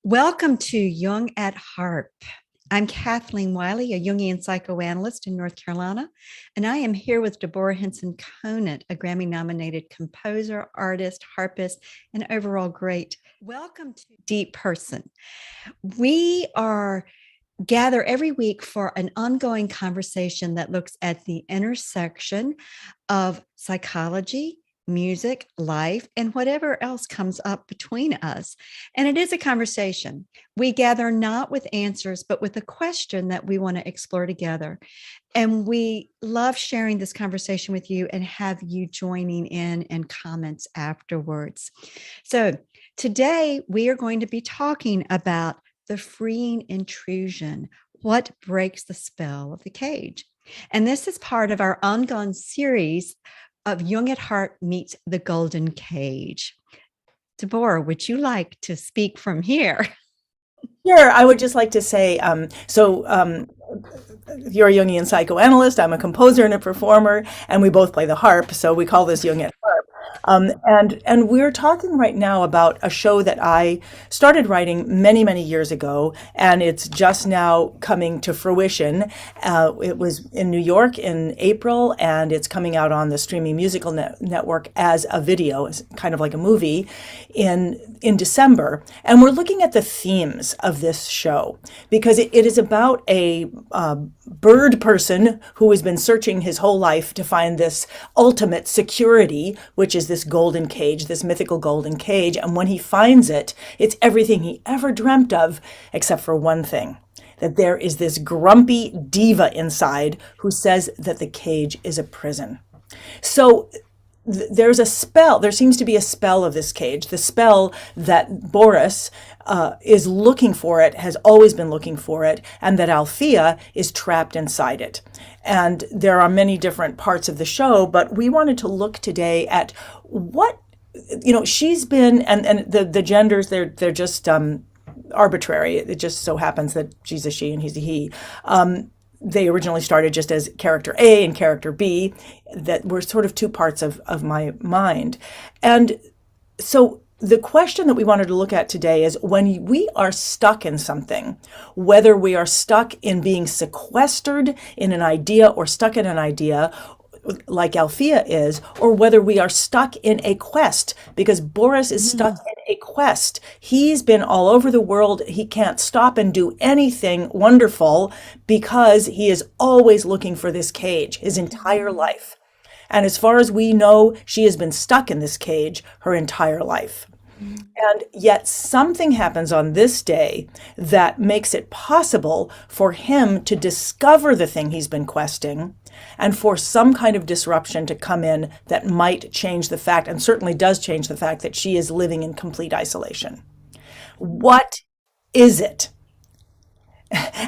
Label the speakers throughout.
Speaker 1: Welcome to Jung at Harp. I'm Kathleen Wiley, a Jungian psychoanalyst in North Carolina, and I am here with Deborah Henson-Conant, a Grammy-nominated composer, artist, harpist, and overall great. Welcome to Deep Person. We are gather every week for an ongoing conversation that looks at the intersection of psychology, music, life, and whatever else comes up between us. And it is a conversation. We gather not with answers, but with a question that we want to explore together. And we love sharing this conversation with you and have you joining in and comments afterwards. So today we are going to be talking about the freeing intrusion, what breaks the spell of the cage. And this is part of our ongoing series of Jung at Heart meets the Golden Cage. Deborah, would you like to speak from here?
Speaker 2: Sure, I would just like to say, you're a Jungian psychoanalyst, I'm a composer and a performer, and we both play the harp, so we call this Jung at Harp. And we're talking right now about a show that I started writing many, many years ago, and it's just now coming to fruition. It was in New York in April, and it's coming out on the streaming musical network as a video, as kind of like a movie, in December. And we're looking at the themes of this show because it is about a bird person who has been searching his whole life to find this ultimate security, which is this golden cage, this mythical golden cage. And when he finds it, it's everything he ever dreamt of, except for one thing, that there is this grumpy diva inside who says that the cage is a prison. So there's a spell, there seems to be a spell of this cage, the spell that Boris is looking for it, has always been looking for it, and that Althea is trapped inside it. And there are many different parts of the show, but we wanted to look today at what, she's been, and the genders, they're just arbitrary. It just so happens that she's a she and he's a he. They originally started just as character A and character B that were sort of two parts of my mind. And so the question that we wanted to look at today is when we are stuck in something, whether we are stuck in being sequestered in an idea or stuck in an idea like Althea is, or whether we are stuck in a quest, because Boris is stuck in a quest. He's been all over the world. He can't stop and do anything wonderful because he is always looking for this cage his entire life. And as far as we know, she has been stuck in this cage her entire life. And yet something happens on this day that makes it possible for him to discover the thing he's been questing and for some kind of disruption to come in that might change the fact, and certainly does change the fact, that she is living in complete isolation. What is it?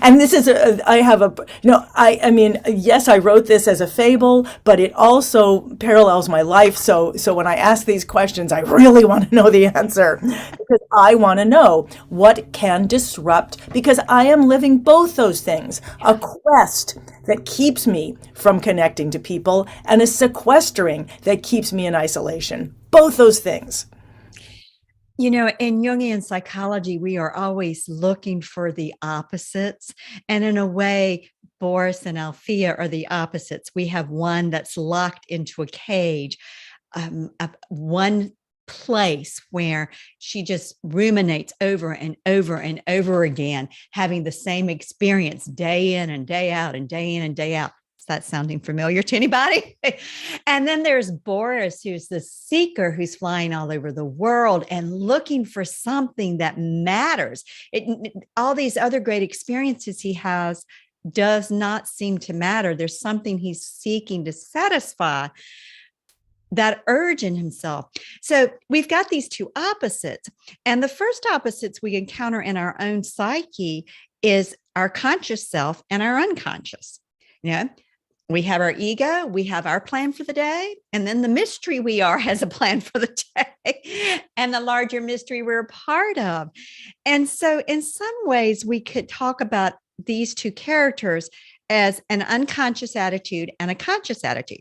Speaker 2: And this is I mean, yes, I wrote this as a fable, but it also parallels my life. So when I ask these questions, I really want to know the answer because I want to know what can disrupt, because I am living both those things, a quest that keeps me from connecting to people and a sequestering that keeps me in isolation. Both those things.
Speaker 1: In Jungian psychology, we are always looking for the opposites. And in a way, Boris and Althea are the opposites. We have one that's locked into a cage, one place where she just ruminates over and over and over again, having the same experience day in and day out and day in and day out. That sounding familiar to anybody? And then there's Boris, who's the seeker who's flying all over the world and looking for something that matters. All these other great experiences he has does not seem to matter. There's something he's seeking to satisfy, that urge in himself. So we've got these two opposites. And the first opposites we encounter in our own psyche is our conscious self and our unconscious. We have our ego, we have our plan for the day, and then the mystery we are has a plan for the day, and the larger mystery we're a part of. And so in some ways, we could talk about these two characters as an unconscious attitude and a conscious attitude.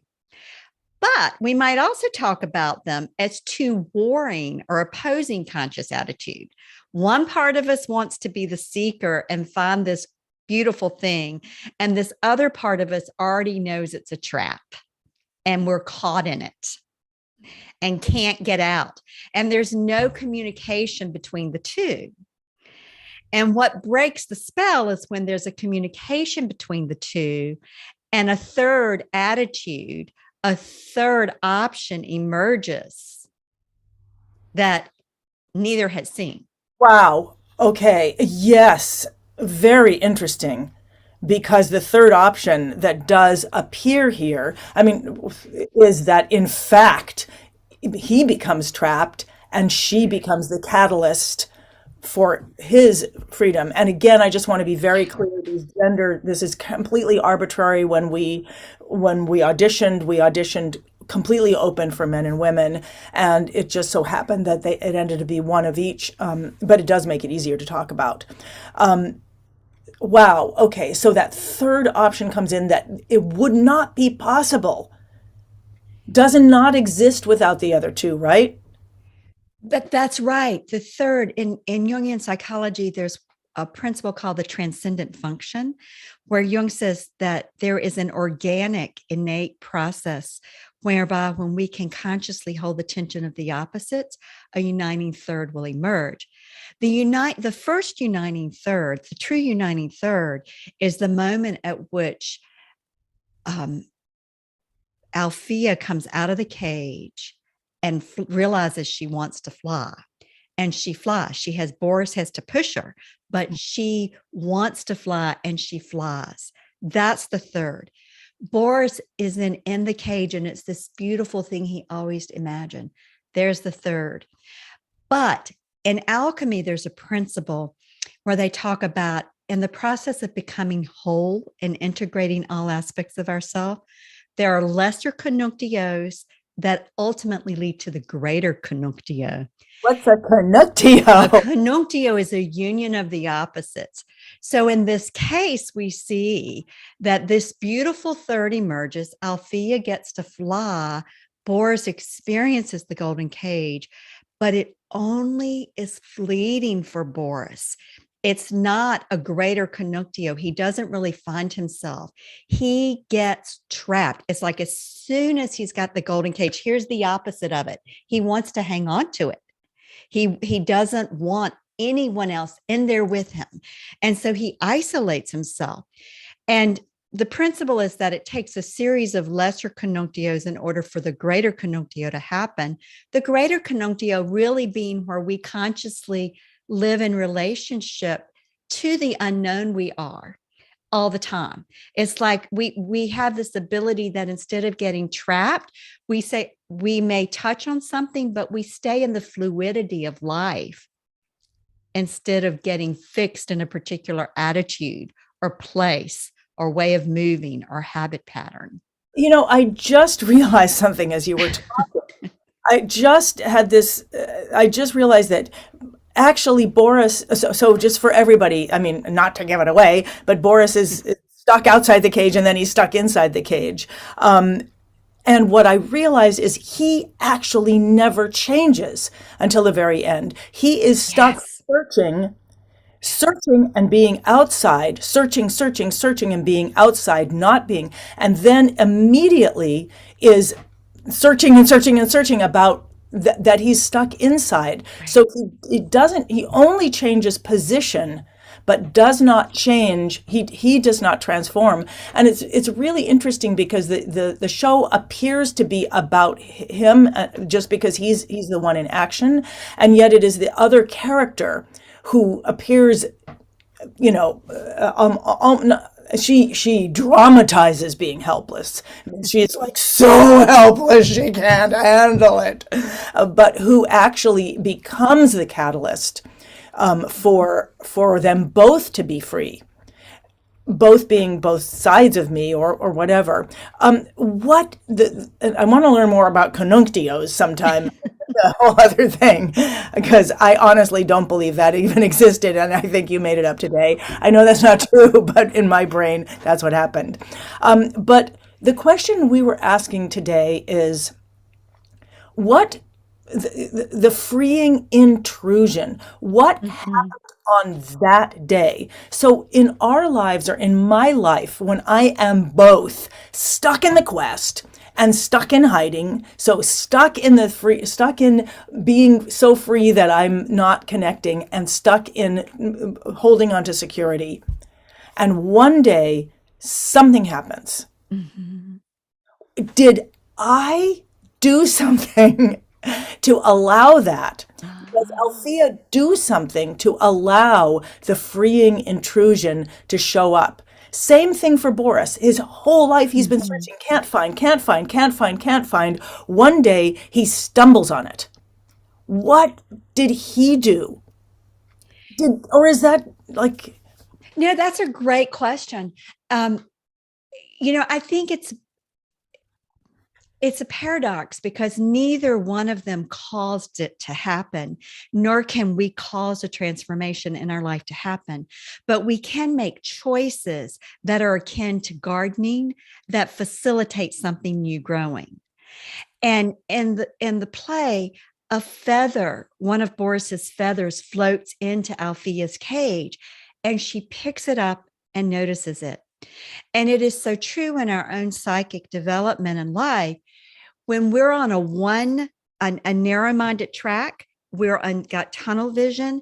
Speaker 1: But we might also talk about them as two warring or opposing conscious attitude. One part of us wants to be the seeker and find this beautiful thing, and this other part of us already knows it's a trap and we're caught in it and can't get out. And there's no communication between the two. And what breaks the spell is when there's a communication between the two and a third attitude, a third option emerges that neither has seen.
Speaker 2: Wow. Okay. Yes. Very interesting. Because the third option that does appear here, I mean, is that in fact, he becomes trapped and she becomes the catalyst for his freedom. And again, I just want to be very clear, this is completely arbitrary. When we auditioned completely open for men and women, and it just so happened that it ended up being one of each, but it does make it easier to talk about. Wow, okay, so that third option comes in, that it would not be possible, does not exist without the other two, right?
Speaker 1: That's right. The third, in Jungian psychology, there's a principle called the transcendent function, where Jung says that there is an organic, innate process whereby when we can consciously hold the tension of the opposites, a uniting third will emerge. The first uniting third, the true uniting third, is the moment at which Althea comes out of the cage and realizes she wants to fly. And she flies. Boris has to push her, but she wants to fly and she flies. That's the third. Boris is then in the cage, and it's this beautiful thing he always imagined. There's the third. But in alchemy, there's a principle where they talk about, in the process of becoming whole and integrating all aspects of ourselves, there are lesser conjunctios that ultimately lead to the greater conjunctio.
Speaker 2: What's a conjunctio?
Speaker 1: A conjunctio is a union of the opposites. So in this case, we see that this beautiful third emerges. Althea gets to fly. Boris experiences the golden cage, but it only is fleeting for Boris. It's not a greater conjunctio. He doesn't really find himself. He gets trapped. It's like as soon as he's got the golden cage, here's the opposite of it. He wants to hang on to it. He doesn't want anyone else in there with him. And so he isolates himself. And the principle is that it takes a series of lesser conjunctios in order for the greater conjunctio to happen. The greater conjunctio really being where we consciously live in relationship to the unknown we are all the time. It's like we have this ability that instead of getting trapped, we say we may touch on something, but we stay in the fluidity of life instead of getting fixed in a particular attitude or place or way of moving or habit pattern.
Speaker 2: You know, I just realized something as you were talking. I just realized that actually Boris, so just for everybody, I mean, not to give it away, but Boris is stuck outside the cage and then he's stuck inside the cage. And what I realized is he actually never changes until the very end. He is stuck searching and being outside, searching and being outside, not being, and then immediately is searching about that he's stuck inside. Right. So he only changes position, but does not change. He does not transform. And it's really interesting because the show appears to be about him just because he's the one in action. And yet it is the other character who appears, you know, she dramatizes being helpless. She's like so helpless she can't handle it, but who actually becomes the catalyst for them both to be free, both being both sides of me or whatever. I want to learn more about conjunctios sometime. A whole other thing, because I honestly don't believe that even existed, and I think you made it up today. I know that's not true, but in my brain, that's what happened. But The question we were asking today is what the freeing intrusion, what
Speaker 1: Mhm.
Speaker 2: on that day. So in our lives or in my life, when I am both stuck in the quest and stuck in hiding, so stuck in the free, stuck in being so free that I'm not connecting and stuck in holding on to security. And one day something happens.
Speaker 1: Mhm.
Speaker 2: Did I do something to allow that? Does
Speaker 1: Ah.
Speaker 2: Althea do something to allow the freeing intrusion to show up? Same thing for Boris. His whole life he's been
Speaker 1: Mhm.
Speaker 2: searching, can't find, can't find, can't find, can't find. One day he stumbles on it. What did he do? Or is that like,
Speaker 1: No, that's a great question. Um, I think it's a paradox because neither one of them caused it to happen, nor can we cause a transformation in our life to happen. But we can make choices that are akin to gardening that facilitate something new growing. And in the play, a feather, one of Boris's feathers, floats into Althea's cage, and she picks it up and notices it. And it is so true in our own psychic development in life when we're on a narrow-minded track, got tunnel vision.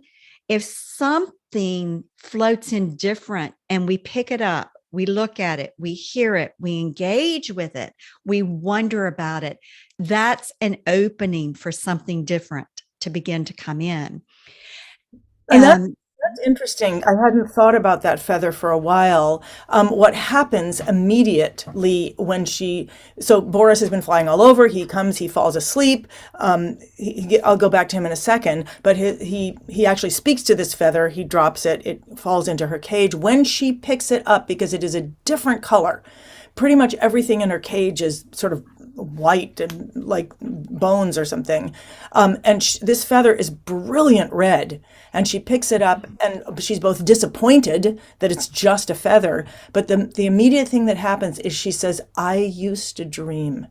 Speaker 1: If something floats in different and we pick it up, we look at it, we hear it, we engage with it, we wonder about it, that's an opening for something different to begin to come in.
Speaker 2: and
Speaker 1: um,
Speaker 2: that's interesting. I hadn't thought about that feather for a while. What happens immediately when so Boris has been flying all over. He comes, he falls asleep. I'll go back to him in a second, but he actually speaks to this feather. He drops it. It falls into her cage. When she picks it up, because it is a different color, pretty much everything in her cage is sort of white and like bones or something. And this feather is brilliant red. And she picks it up, and she's both disappointed that it's just a feather. But the immediate thing that happens is she says, I used to dream.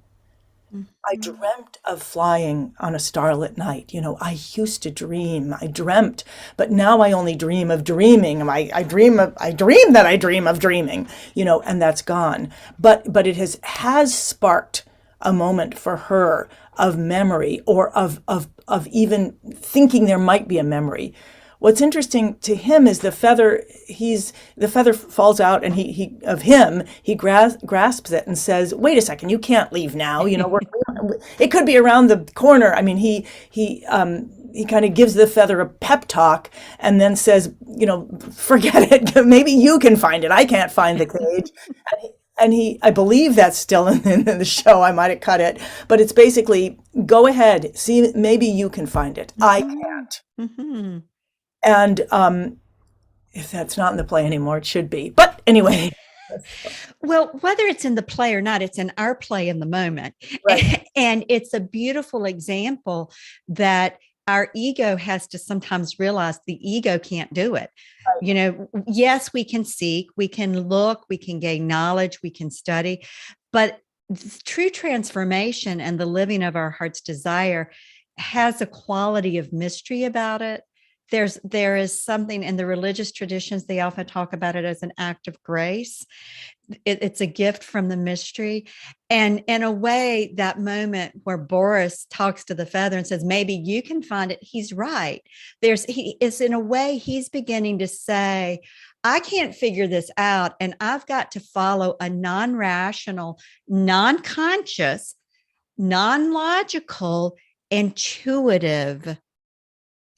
Speaker 2: I
Speaker 1: mhm,
Speaker 2: dreamt of flying on a starlit night. I used to dream. I dreamt, but now I only dream of dreaming. I dream that I dream of dreaming, and that's gone. But it has sparked a moment for her of memory or of even thinking there might be a memory. What's interesting to him is the feather falls out, and he grasps it and says, "Wait a second, you can't leave now. It could be around the corner." I mean, he kind of gives the feather a pep talk and then says, "Forget it. Maybe you can find it. I can't find the cage." I believe that's still in the show. I might have cut it, but it's basically, go ahead, see, maybe you can find it. I
Speaker 1: mhm,
Speaker 2: can't.
Speaker 1: mhm.
Speaker 2: And if that's not in the play anymore, it should be. But anyway,
Speaker 1: Well, whether it's in the play or not, it's in our play in the moment.
Speaker 2: right.
Speaker 1: And it's a beautiful example that our ego has to sometimes realize the ego can't do it. Yes, we can seek, we can look, we can gain knowledge, we can study, but true transformation and the living of our heart's desire has a quality of mystery about it. There is something in the religious traditions, they often talk about it as an act of grace. It's a gift from the mystery. And in a way, that moment where Boris talks to the feather and says, maybe you can find it, he's right. He is, in a way, he's beginning to say, I can't figure this out. And I've got to follow a non rational, non conscious, non logical, intuitive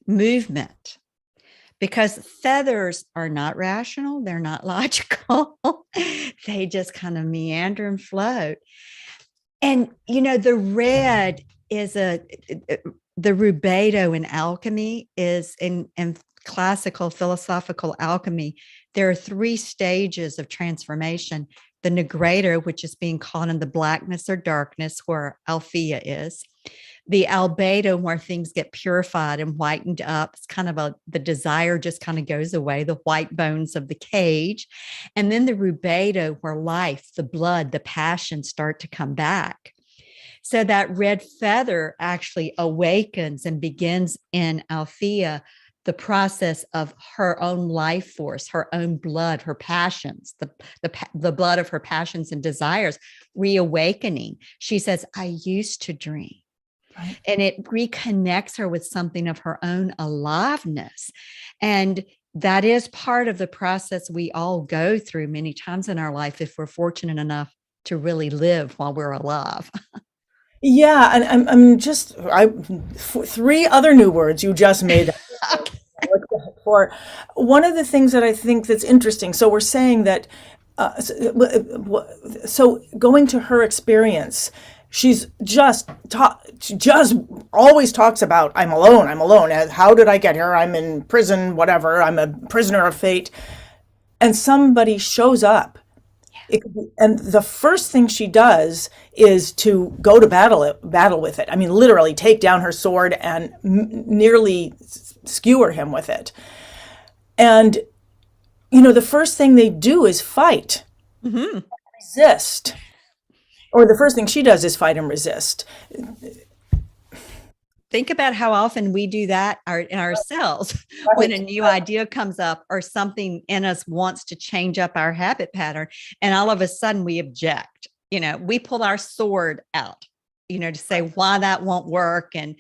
Speaker 1: movement, because feathers are not rational, they're not logical. They just kind of meander and float. And the red is a the rubedo in alchemy is in classical philosophical alchemy. There are three stages of transformation: the negredo, which is being caught in the blackness or darkness where Althea is; The albedo, where things get purified and whitened up, it's kind of the desire just kind of goes away, the white bones of the cage. And then the rubedo, where life, the blood, the passion start to come back. So that red feather actually awakens and begins in Althea the process of her own life force, her own blood, her passions, the blood of her passions and desires reawakening. She says, I used to dream. Right. And it reconnects her with something of her own aliveness. And that is part of the process we all go through many times in our life if we're fortunate enough to really live while we're alive.
Speaker 2: Yeah, and I'm just three other new words you just made for one of the things that I think that's interesting. So we're saying that, so going to her experience, she's she just always talks about, I'm alone, I'm alone. How did I get here? I'm in prison, whatever. I'm a prisoner of fate. And somebody shows up. And the first thing she does is to go to battle with it. I mean, literally take down her sword and nearly skewer him with it. And, the first thing they do is fight, resist. Or the first thing she does is fight and resist.
Speaker 1: Think about how often we do that in ourselves when a new idea comes up or something in us wants to change up our habit pattern. And all of a sudden we object, we pull our sword out, to say why that won't work. And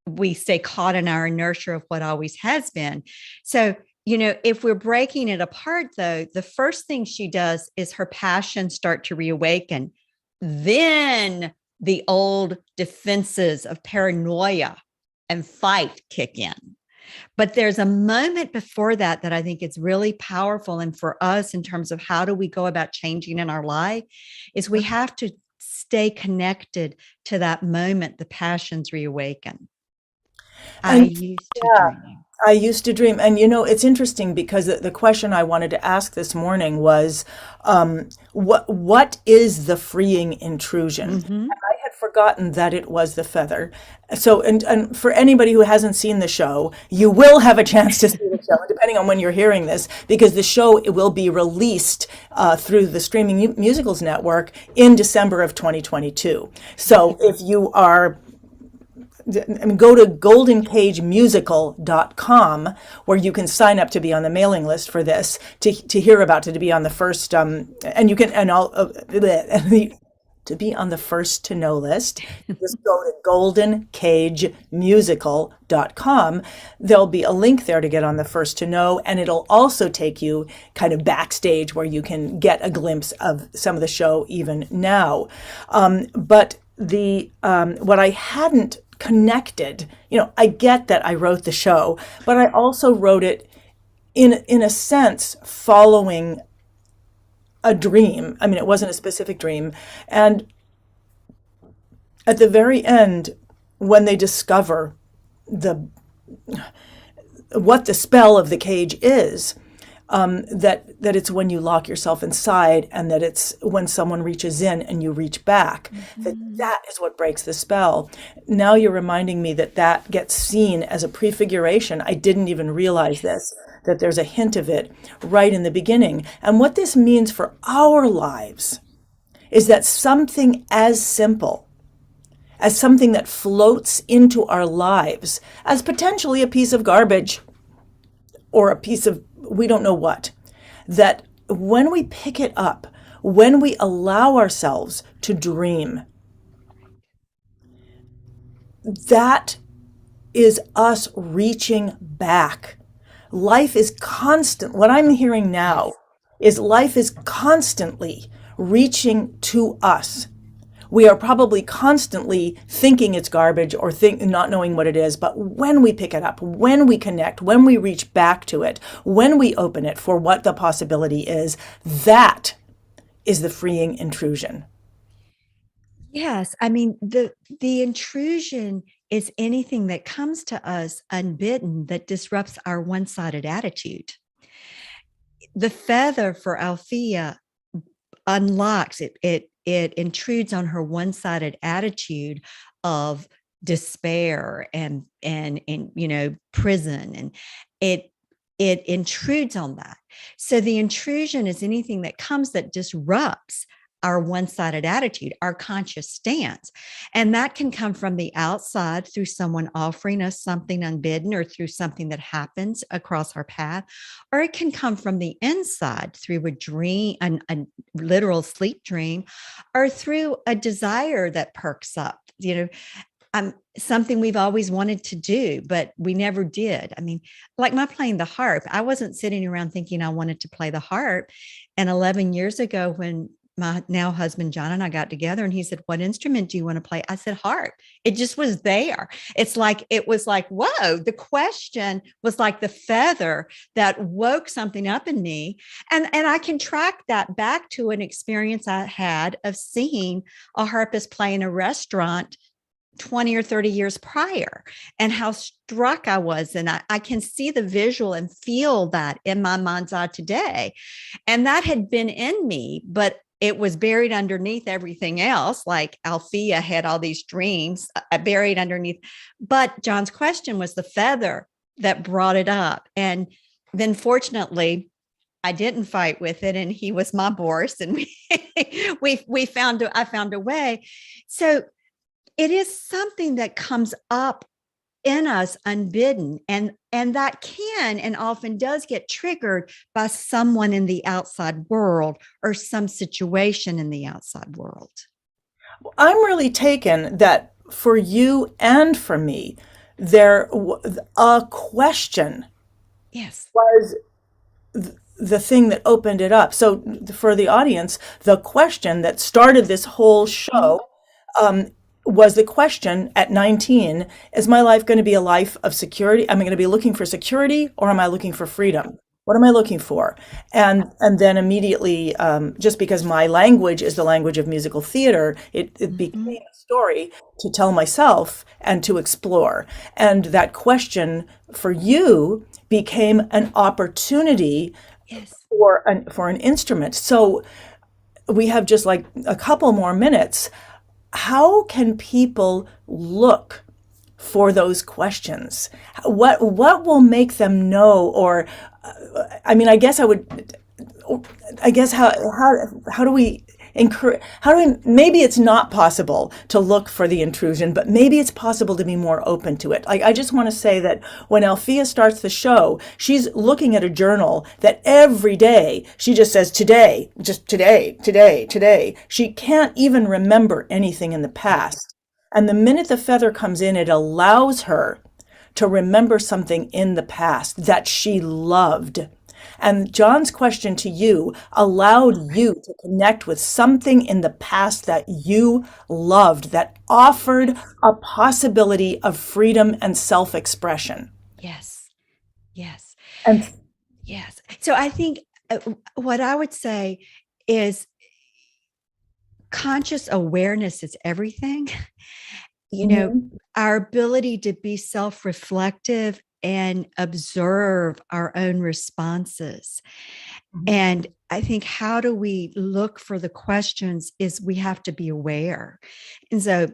Speaker 1: we stay caught in our inertia of what always has been. So, if we're breaking it apart, though, the first thing she does is her passions start to reawaken. Then the old defenses of paranoia and fight kick in. But there's a moment before that I think is really powerful. And for us, in terms of how do we go about changing in our life, is we have to stay connected to that moment the passions reawaken. I used to dream.
Speaker 2: I used to dream. And, it's interesting because the question I wanted to ask this morning was, what is the freeing intrusion? Mm-hmm. I had forgotten that it was the feather. So, and for anybody who hasn't seen the show, you will have a chance to see the show, depending on when you're hearing this, because the show will be released through the Streaming Musicals Network in December of 2022. So if you are go to goldencagemusical.com where you can sign up to be on the mailing list for this, to hear about it, to be on the first, and you can, to be on the first to know list, just go to goldencagemusical.com. There'll be a link there to get on the first to know, and it'll also take you kind of backstage where you can get a glimpse of some of the show even now. But what I hadn't connected, I get that I wrote the show, but I also wrote it in a sense following a dream. I mean, it wasn't a specific dream. And at the very end, when they discover what the spell of the cage is, that it's when you lock yourself inside, and that it's when someone reaches in and you reach back, that is what breaks the spell. Now you're reminding me that gets seen as a prefiguration. I didn't even realize this, that there's a hint of it right in the beginning. And what this means for our lives is that something as simple as something that floats into our lives as potentially a piece of garbage or a piece of we don't know what, that when we pick it up, when we allow ourselves to dream, that is us reaching back. Life is constant. What I'm hearing now is life is constantly reaching to us. We are probably constantly thinking it's garbage or not knowing what it is. But when we pick it up, when we connect, when we reach back to it, when we open it for what the possibility is, that is the freeing intrusion.
Speaker 1: Yes. I mean, the intrusion is anything that comes to us unbidden that disrupts our one-sided attitude. The feather for Althea unlocks it. It intrudes on her one-sided attitude of despair and prison, and it it intrudes on that. So the intrusion is anything that comes that disrupts our one-sided attitude, our conscious stance. And that can come from the outside through someone offering us something unbidden, or through something that happens across our path, or it can come from the inside through a dream, a literal sleep dream, or through a desire that perks up. Something we've always wanted to do, but we never did. I mean, like my playing the harp, I wasn't sitting around thinking I wanted to play the harp. And 11 years ago, when my now husband John and I got together, and he said, "What instrument do you want to play?" I said, "Harp." It just was there. It was like, whoa, the question was like the feather that woke something up in me. And I can track that back to an experience I had of seeing a harpist play in a restaurant 20 or 30 years prior, and how struck I was. And I can see the visual and feel that in my mind's eye today. And that had been in me, but it was buried underneath everything else. Like Althea had all these dreams buried underneath. But John's question was the feather that brought it up. And then fortunately, I didn't fight with it, and he was my Boris, and I found a way. So it is something that comes up in us unbidden, and that can and often does get triggered by someone in the outside world, or some situation in the outside world.
Speaker 2: I'm really taken that for you and for me, a question
Speaker 1: Yes.
Speaker 2: was the thing that opened it up. So for the audience, the question that started this whole show was the question at 19, is my life going to be a life of security? Am I going to be looking for security, or am I looking for freedom? What am I looking for? And then immediately, just because my language is the language of musical theater, it became a story to tell myself and to explore. And that question for you became an opportunity
Speaker 1: Yes.
Speaker 2: for an instrument. So we have just like a couple more minutes. How can people look for those questions? What will make them know? Or, I mean, I guess how do we encourage, maybe it's not possible to look for the intrusion, but maybe it's possible to be more open to it. Like, I just want to say that when Althea starts the show, she's looking at a journal that every day she just says, today, just today, today, today. She can't even remember anything in the past. And the minute the feather comes in, it allows her to remember something in the past that she loved. And John's question to you allowed you to connect with something in the past that you loved, that offered a possibility of freedom and self-expression.
Speaker 1: Yes. Yes.
Speaker 2: And
Speaker 1: Yes. So I think what I would say is conscious awareness is everything. Our ability to be self-reflective and observe our own responses. And I think how do we look for the questions is we have to be aware. And so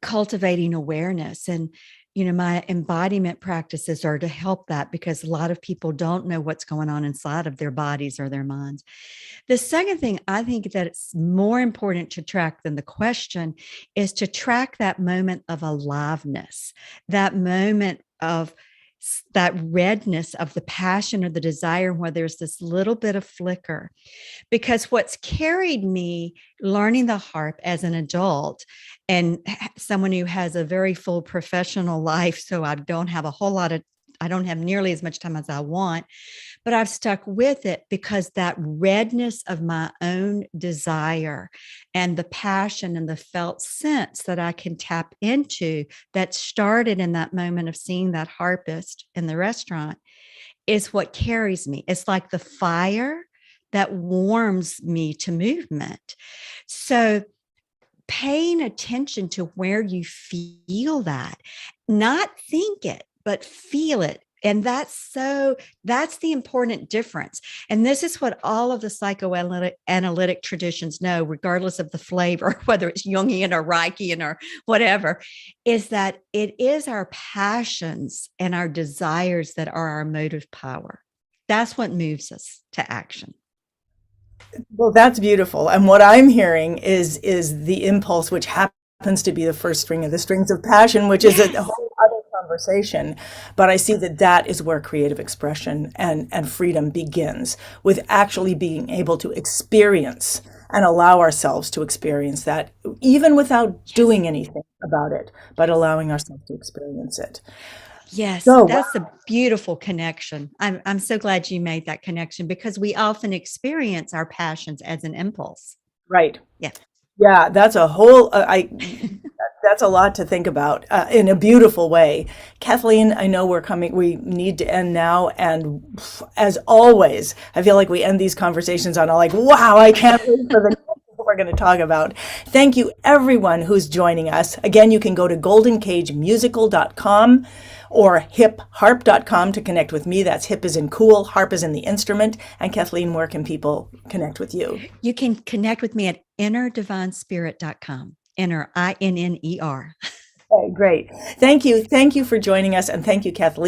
Speaker 1: cultivating awareness, and my embodiment practices are to help that, because a lot of people don't know what's going on inside of their bodies or their minds. The second thing I think that it's more important to track than the question is to track that moment of aliveness, that moment of that redness of the passion or the desire, where there's this little bit of flicker. Because what's carried me learning the harp as an adult, and someone who has a very full professional life, so I don't have nearly as much time as I want, but I've stuck with it because that redness of my own desire and the passion and the felt sense that I can tap into, that started in that moment of seeing that harpist in the restaurant, is what carries me. It's like the fire that warms me to movement. So paying attention to where you feel that, not think it, but feel it. And that's the important difference. And this is what all of the psychoanalytic traditions know, regardless of the flavor, whether it's Jungian or Reichian or whatever, is that it is our passions and our desires that are our motive power. That's what moves us to action.
Speaker 2: Well, that's beautiful. And what I'm hearing is the impulse, which happens to be the first string of the strings of passion, which is a
Speaker 1: Yes.
Speaker 2: whole other conversation. But I see that that is where creative expression and freedom begins, with actually being able to experience and allow ourselves to experience that, even without
Speaker 1: Yes.
Speaker 2: doing anything about it, but allowing ourselves to experience it.
Speaker 1: Yes,
Speaker 2: So,
Speaker 1: that's a beautiful connection. I'm so glad you made that connection because we often experience our passions as an impulse.
Speaker 2: right.
Speaker 1: Yeah.
Speaker 2: Yeah, that's a whole, that's a lot to think about in a beautiful way. Kathleen, I know we need to end now. And as always, I feel like we end these conversations on a like, wow, I can't wait for the next one we're going to talk about. Thank you, everyone who's joining us. Again, you can go to goldencagemusical.com or hipharp.com to connect with me. That's hip as in cool, harp as in the instrument. And Kathleen, where can people connect with you?
Speaker 1: You can connect with me at innerdivinespirit.com. Inner, Inner.
Speaker 2: Okay, great. Thank you. Thank you for joining us. And thank you, Kathleen.